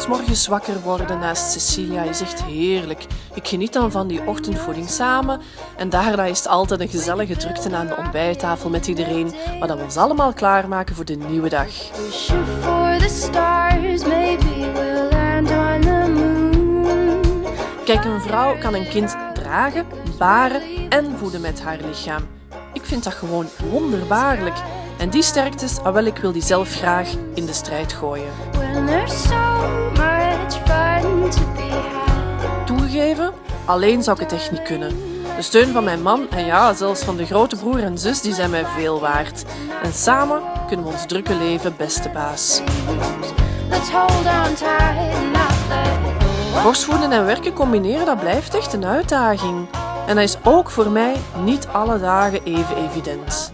'S Morgens wakker worden naast Cecilia is echt heerlijk. Ik geniet dan van die ochtendvoeding samen en daarna is het altijd een gezellige drukte aan de ontbijttafel met iedereen, waar we ons allemaal klaarmaken voor de nieuwe dag. Kijk, een vrouw kan een kind dragen, baren en voeden met haar lichaam. Ik vind dat gewoon wonderbaarlijk. En die sterktes, ik wil die zelf graag in de strijd gooien. Toegegeven, alleen zou ik het echt niet kunnen. De steun van mijn man en ja, zelfs van de grote broer en zus, die zijn mij veel waard. En samen kunnen we ons drukke leven beste baas. Borstvoeden en werken combineren, dat blijft echt een uitdaging. En dat is ook voor mij niet alle dagen even evident.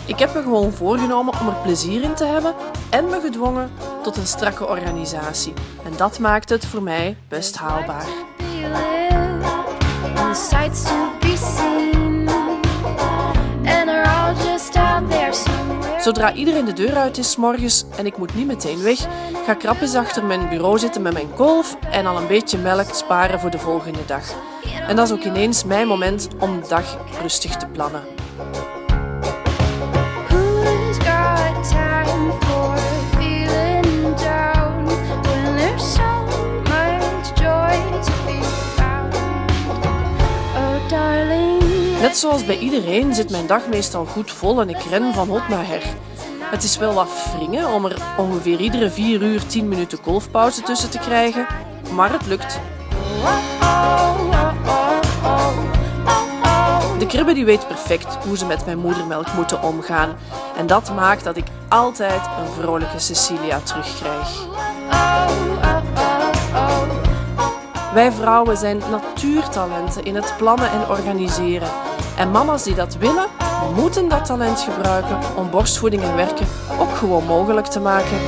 Ik heb me gewoon voorgenomen om er plezier in te hebben en me gedwongen tot een strakke organisatie. En dat maakt het voor mij best haalbaar. Zodra iedereen de deur uit is 's morgens en ik moet niet meteen weg, ga ik rap eens achter mijn bureau zitten met mijn kolf en al een beetje melk sparen voor de volgende dag. En dat is ook ineens mijn moment om de dag rustig te plannen. Net zoals bij iedereen zit mijn dag meestal goed vol en ik ren van hot naar her. Het is wel wat wringen om er ongeveer iedere 4 uur 10 minuten kolfpauze tussen te krijgen, maar het lukt. De kribbe die weet perfect hoe ze met mijn moedermelk moeten omgaan. En dat maakt dat ik altijd een vrolijke Cecilia terugkrijg. Wij vrouwen zijn natuurtalenten in het plannen en organiseren. En mama's die dat willen, moeten dat talent gebruiken om borstvoeding en werken ook gewoon mogelijk te maken.